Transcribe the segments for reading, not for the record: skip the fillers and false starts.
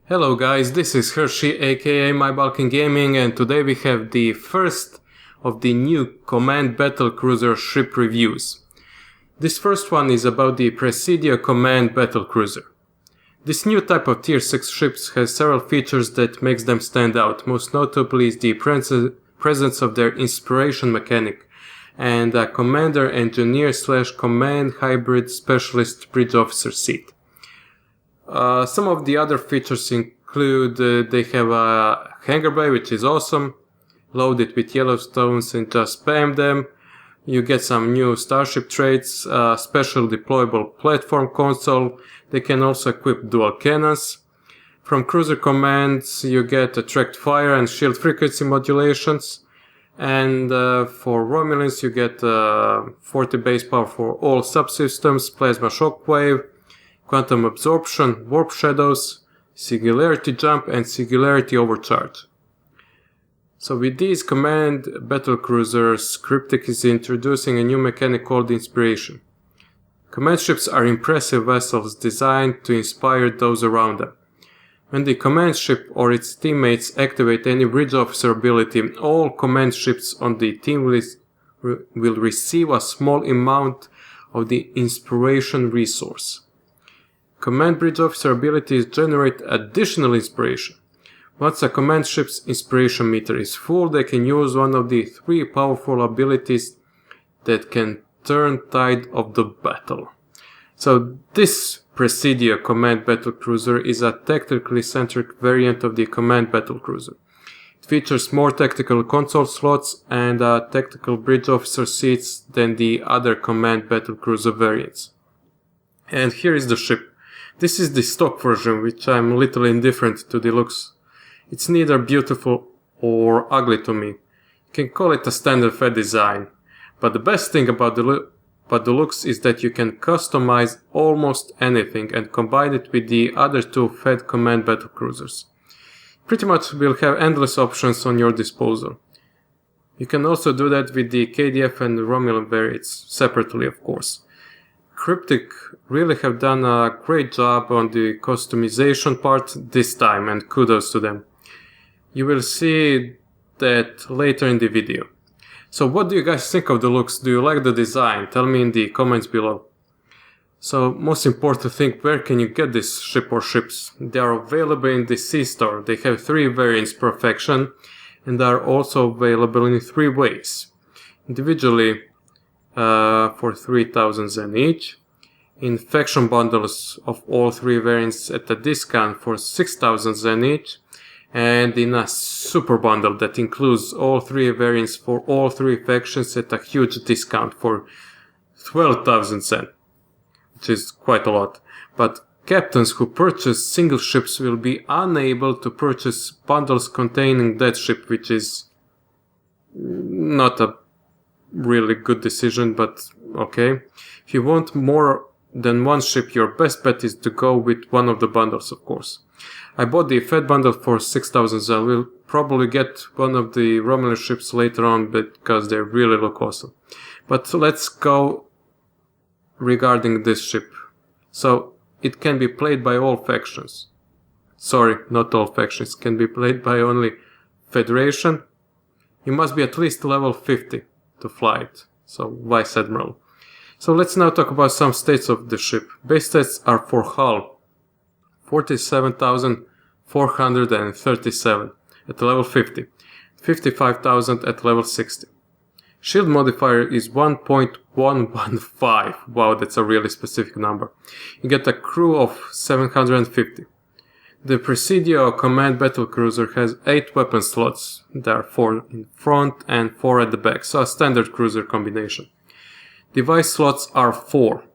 Hello guys, this is Hershey aka MyBalkanGaming, and today we have the first of the new Command Battlecruiser ship reviews. This first one is about the Presidio Command Battlecruiser. This new type of Tier 6 ships has several features that makes them stand out. Most notably is the presence of their inspiration mechanic and a commander engineer / command hybrid specialist bridge officer seat. Some of the other features include they have a hangar bay, which is awesome, loaded with Yellowstones and just spam them. You get some new starship traits, special deployable platform console. They can also equip dual cannons. From cruiser commands you get attract fire and shield frequency modulations. And for Romulans you get 40 base power for all subsystems, plasma shockwave, quantum absorption, warp shadows, singularity jump, and singularity overcharge. So with these Command Battlecruisers, Cryptic is introducing a new mechanic called Inspiration. Command ships are impressive vessels designed to inspire those around them. When the command ship or its teammates activate any bridge officer ability, all command ships on the team list will receive a small amount of the Inspiration resource. Command bridge officer abilities generate additional inspiration. Once a command ship's inspiration meter is full, they can use one of the 3 powerful abilities that can turn tide of the battle. So this Presidio Command Battlecruiser is a tactically centric variant of the Command Battlecruiser. It features more tactical console slots and tactical bridge officer seats than the other Command Battlecruiser variants. And here is the ship. This is the stock version, which I'm a little indifferent to the looks. It's neither beautiful or ugly to me. You can call it a standard Fed design. But the best thing about the looks is that you can customize almost anything and combine it with the other 2 Fed Command Battlecruisers. Pretty much will have endless options on your disposal. You can also do that with the KDF and Romulan variants, separately of course. Cryptic really have done a great job on the customization part this time, and kudos to them. You will see that later in the video. So what do you guys think of the looks? Do you like the design? Tell me in the comments below. So most important thing, where can you get this ship or ships? They are available in the C-Store. They have 3 variants per faction and are also available in 3 ways. Individually for 3,000 Zen each, in faction bundles of all 3 variants at a discount for 6,000 Zen each, and in a super bundle that includes all 3 variants for all 3 factions at a huge discount for 12,000 Zen, which is quite a lot. But captains who purchase single ships will be unable to purchase bundles containing that ship, which is not a really good decision, but okay. If you want more than one ship, your best bet is to go with one of the bundles, of course. I bought the Fed bundle for 6,000 Zen. We'll probably get one of the Romulan ships later on because they really look awesome. But let's go regarding this ship. So it can be played by all factions. Sorry, not all factions. It can be played by only Federation. You must be at least level 50 to fly it. So Vice Admiral. So let's now talk about some stats of the ship. Base stats are for hull 47,437 at level 50, 55,000 at level 60. Shield modifier is 1.115. Wow, that's a really specific number. You get a crew of 750. The Presidio Command Battlecruiser has 8 weapon slots. There are 4 in front and 4 at the back, so a standard cruiser combination. Device slots are 4.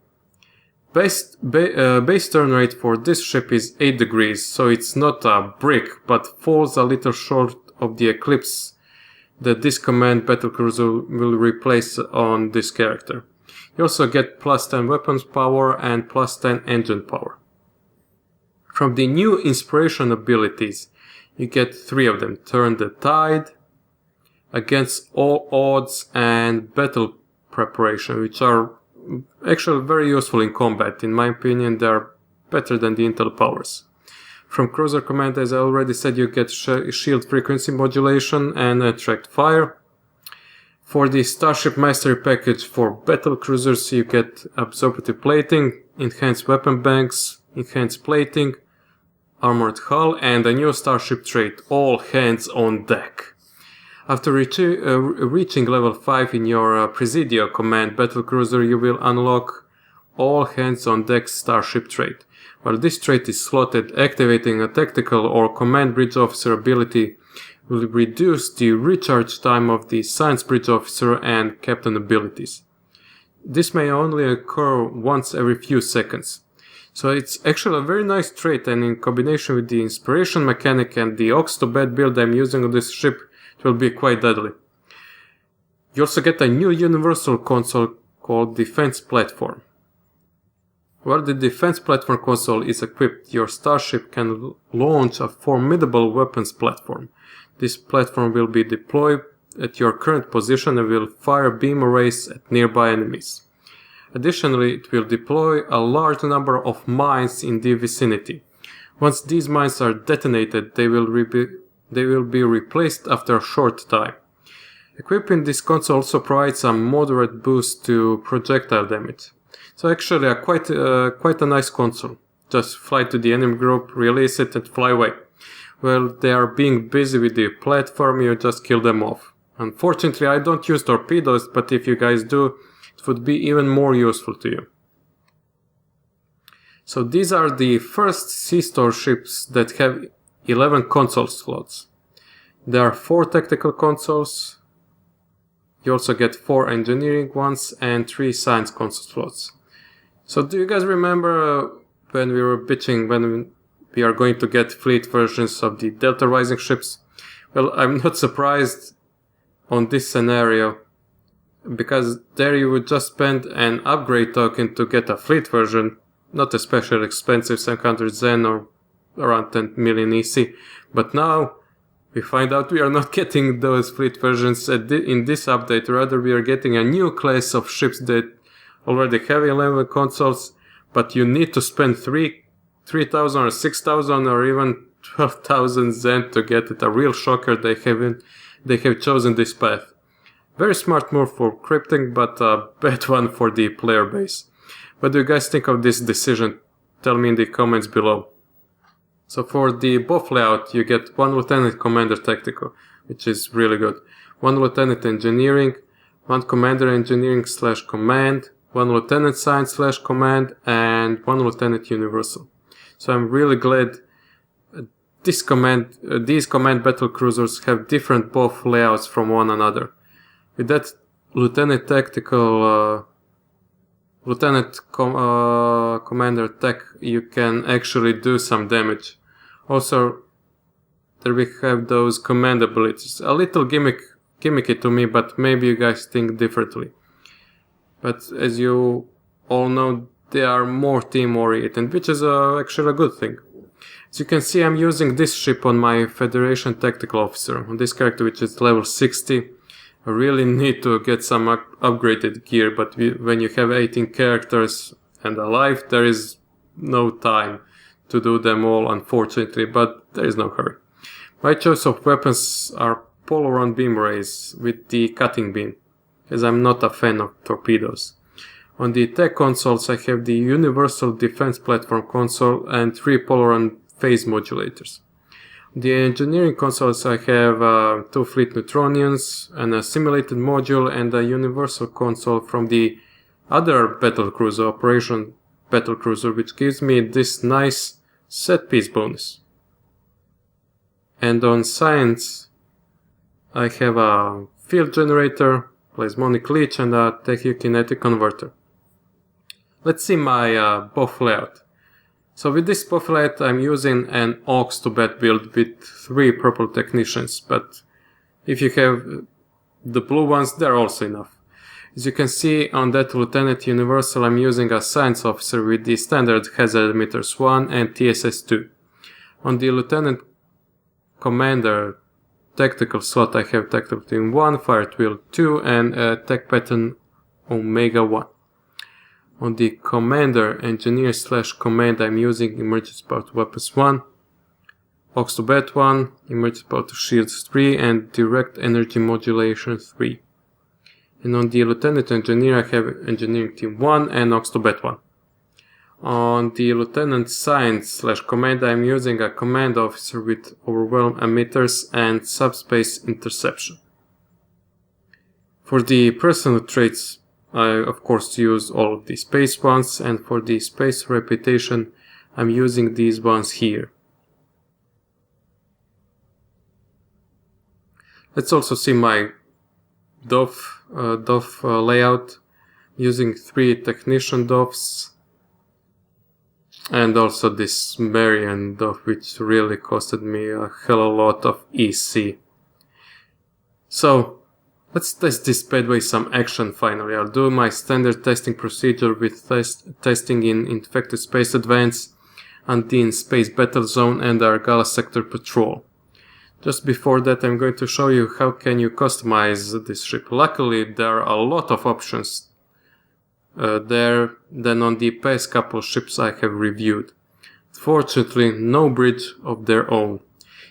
Base turn rate for this ship is 8 degrees, so it's not a brick, but falls a little short of the eclipse that this Command Battlecruiser will replace on this character. You also get plus 10 weapons power and plus 10 engine power. From the new inspiration abilities, you get 3 of them. Turn the Tide, Against All Odds, and Battle Preparation, which are actually very useful in combat. In my opinion, they are better than the intel powers. From Cruiser Command, as I already said, you get shield frequency modulation and attract fire. For the Starship Mastery package for Battlecruisers, you get absorptive plating, enhanced weapon banks, enhanced plating, armored hull, and a new Starship trait, all hands on deck. After reaching level 5 in your Presidio command Battlecruiser, you will unlock all hands on deck Starship trait. While this trait is slotted, activating a tactical or command bridge officer ability will reduce the recharge time of the science bridge officer and captain abilities. This may only occur once every few seconds. So it's actually a very nice trait, and in combination with the inspiration mechanic and the Ox to Bat build I'm using on this ship, it will be quite deadly. You also get a new universal console called Defense Platform. Where the Defense Platform console is equipped, your starship can launch a formidable weapons platform. This platform will be deployed at your current position and will fire beam arrays at nearby enemies. Additionally, it will deploy a large number of mines in the vicinity. Once these mines are detonated, they will be replaced after a short time. Equipping this console also provides a moderate boost to projectile damage. So actually quite a nice console. Just fly to the enemy group, release it and fly away. While they are being busy with the platform, you just kill them off. Unfortunately, I don't use torpedoes, but if you guys do, it would be even more useful to you. So these are the first sea store ships that have 11 console slots. There are 4 tactical consoles. You also get 4 engineering ones and 3 science console slots. So do you guys remember when we were bitching when we are going to get fleet versions of the Delta Rising ships? Well, I'm not surprised on this scenario, because there you would just spend an upgrade token to get a fleet version, not especially expensive, 700 Zen or around 10 million EC. But now we find out we are not getting those fleet versions in this update, rather we are getting a new class of ships that already have 11 consoles, but you need to spend 3,000 or 6,000 or even 12,000 Zen to get it. A real shocker they have chosen this path. Very smart move for crypting, but a bad one for the player base. What do you guys think of this decision? Tell me in the comments below. So for the buff layout, you get 1 Lieutenant Commander Tactical, which is really good. 1 Lieutenant Engineering, 1 Commander Engineering / Command, 1 Lieutenant Science / Command, and 1 Lieutenant Universal. So I'm really glad these command battlecruisers have different buff layouts from one another. With that Lieutenant Tactical, Commander Tech, you can actually do some damage. Also, there we have those command abilities. A little gimmicky to me, but maybe you guys think differently. But as you all know, they are more team-oriented, which is actually a good thing. As you can see, I'm using this ship on my Federation Tactical Officer, on this character which is level 60. I really need to get some upgraded gear, but when you have 18 characters and a life, there is no time to do them all, unfortunately, but there is no hurry. My choice of weapons are Polaron beam rays with the cutting beam, as I'm not a fan of torpedoes. On the tech consoles, I have the Universal Defense Platform console and 3 Polaron phase modulators. On the engineering consoles, I have 2 Fleet Neutronians, and a simulated module, and a Universal console from the other Battlecruiser, Operation Battlecruiser, which gives me this nice set piece bonus. And on science, I have a field generator, plasmonic leech, and a tachyokinetic converter. Let's see my buff layout. So with this buff layout, I'm using an Ox to Bat build with 3 purple technicians, but if you have the blue ones, they're also enough. As you can see on that Lieutenant Universal, I'm using a Science Officer with the standard Hazard Emitters 1 and TSS 2. On the Lieutenant Commander Tactical slot, I have Tactical Team 1, Fire Twill 2, and Tech Pattern Omega 1. On the Commander Engineer / Command, I'm using Emergency Powered Weapons 1, aux to bat 1, emergency power to shields 3, and direct energy modulation 3. And on the lieutenant engineer I have engineering team 1 and aux to bat 1. On the lieutenant science / command I am using a command officer with overwhelm emitters and subspace interception. For the personal traits I of course use all of the space ones, and for the space reputation I'm using these ones here. Let's also see my DOF layout, using 3 technician DOFs and also this Marian DOF, which really costed me a hell of a lot of EC. So let's test this bad way some action finally. I'll do my standard testing procedure with testing in Infected Space Advance, Undine Space Battle Zone and Argala Sector Patrol. Just before that I'm going to show you how can you customize this ship. Luckily there are a lot of options there than on the past couple ships I have reviewed. Fortunately no bridge of their own.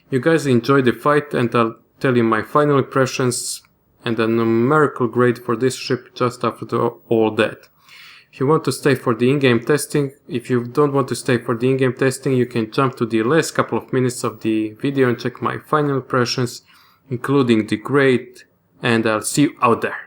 You guys enjoy the fight and I'll tell you my final impressions and a numerical grade for this ship just after all that. If you want to stay for the in-game testing, if you don't want to stay for the in-game testing, you can jump to the last couple of minutes of the video and check my final impressions, including the grade, and I'll see you out there.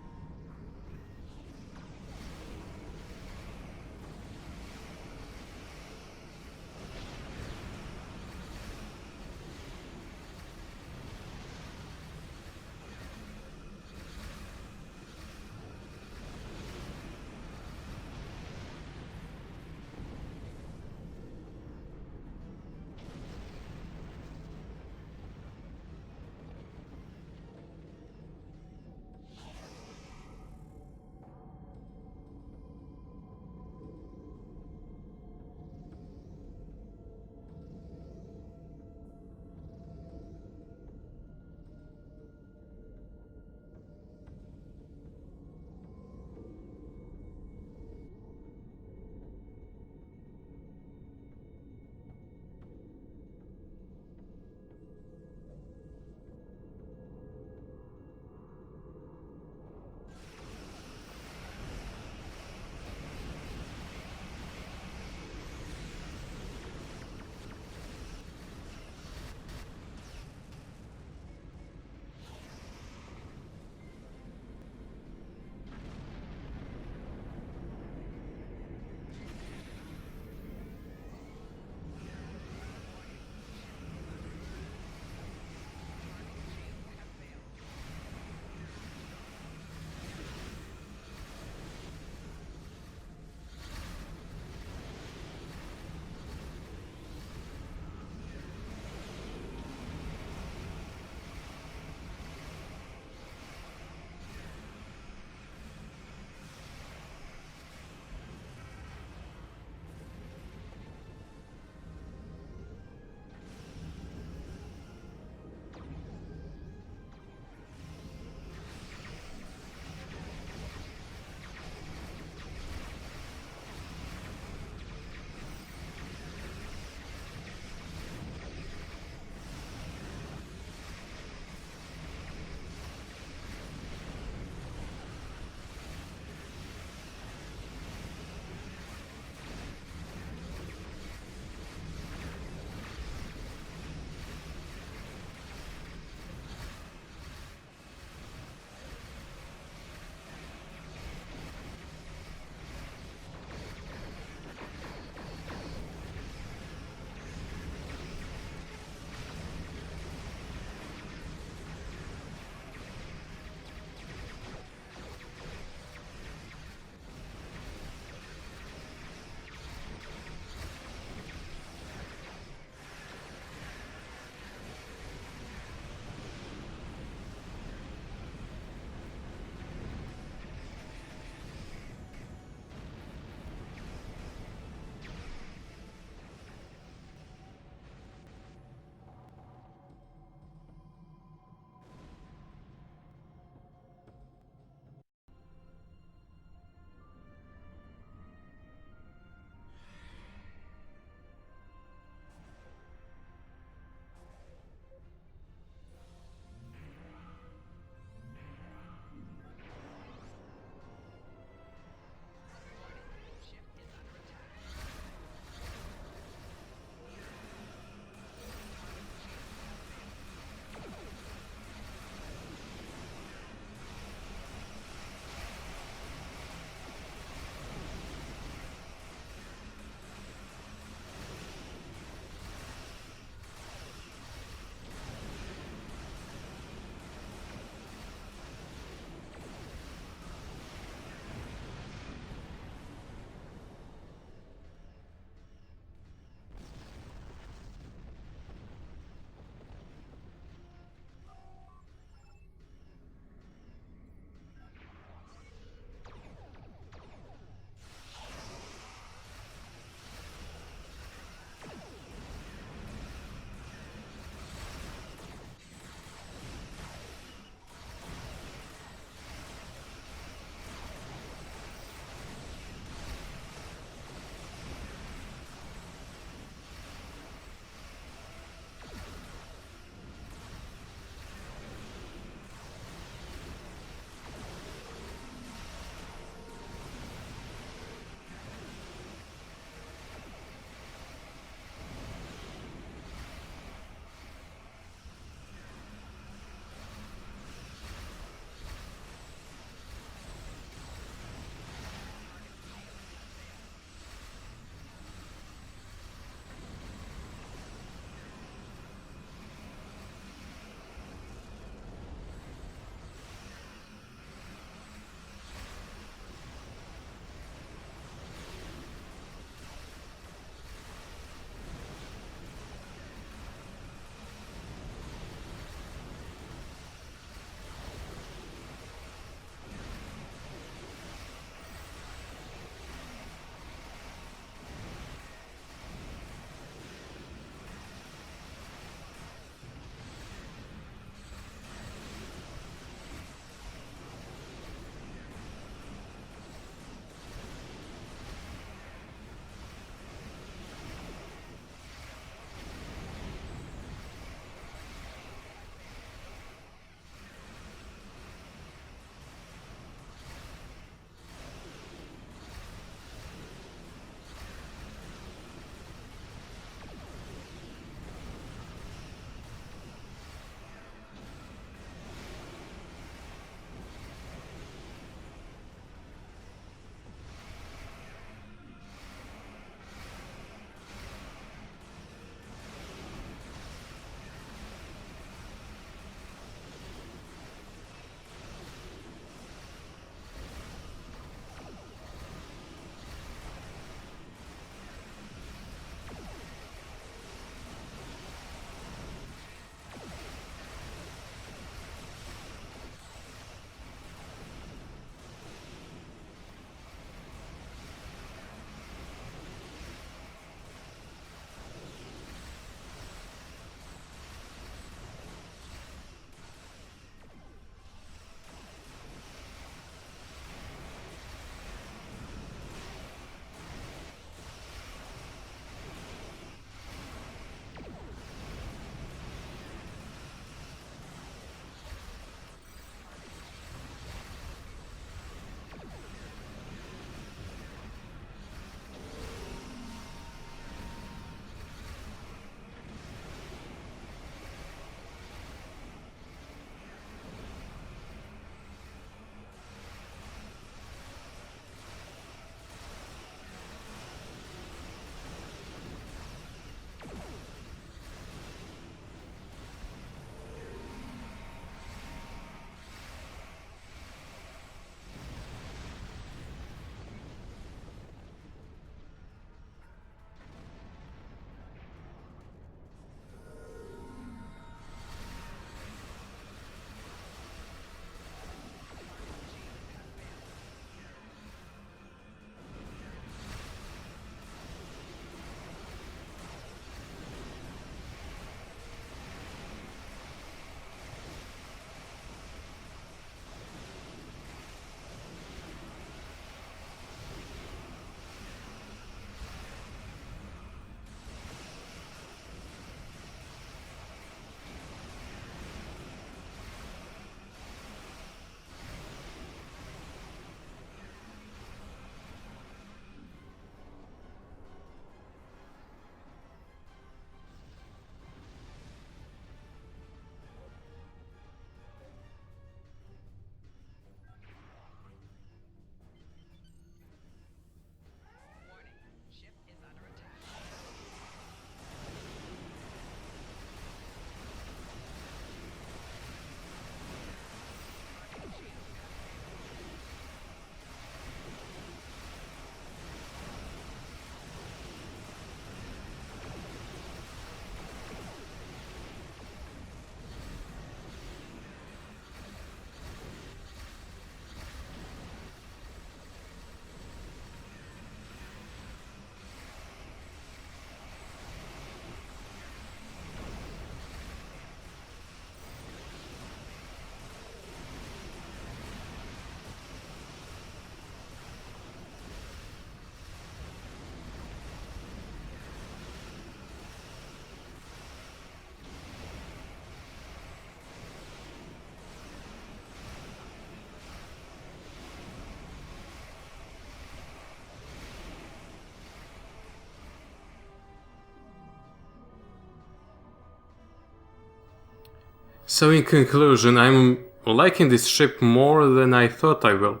So in conclusion, I'm liking this ship more than I thought I will.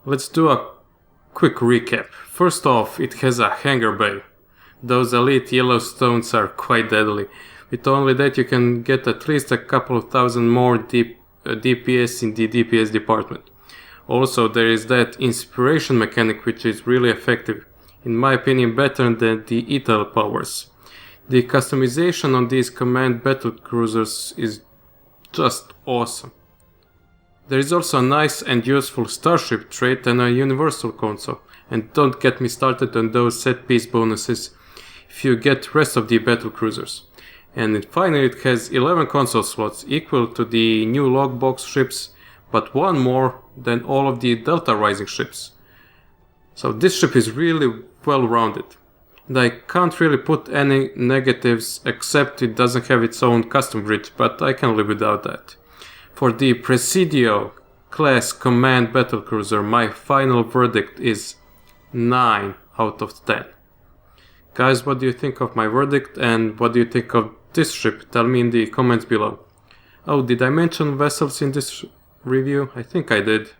Let's do a quick recap. First off, it has a hangar bay. Those elite yellow stones are quite deadly. With only that you can get at least a couple of thousand more DPS in the DPS department. Also, there is that inspiration mechanic which is really effective. In my opinion, better than the ETL powers. The customization on these command battlecruisers is just awesome. There is also a nice and useful starship trait and a universal console. And don't get me started on those set piece bonuses if you get rest of the battlecruisers. And finally it has 11 console slots, equal to the new logbox ships, but one more than all of the Delta Rising ships. So this ship is really well rounded. And I can't really put any negatives except it doesn't have its own custom bridge, but I can live without that. For the Presidio class command battlecruiser, my final verdict is 9 out of 10. Guys, what do you think of my verdict and what do you think of this ship? Tell me in the comments below. Oh, did I mention vessels in this review? I think I did.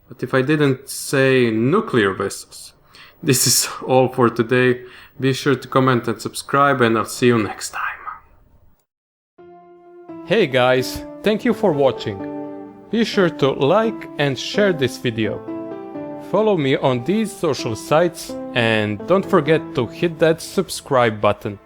But if I didn't, say nuclear vessels. This is all for today. Be sure to comment and subscribe and I'll see you next time. Hey guys, thank you for watching. Be sure to like and share this video. Follow me on these social sites and don't forget to hit that subscribe button.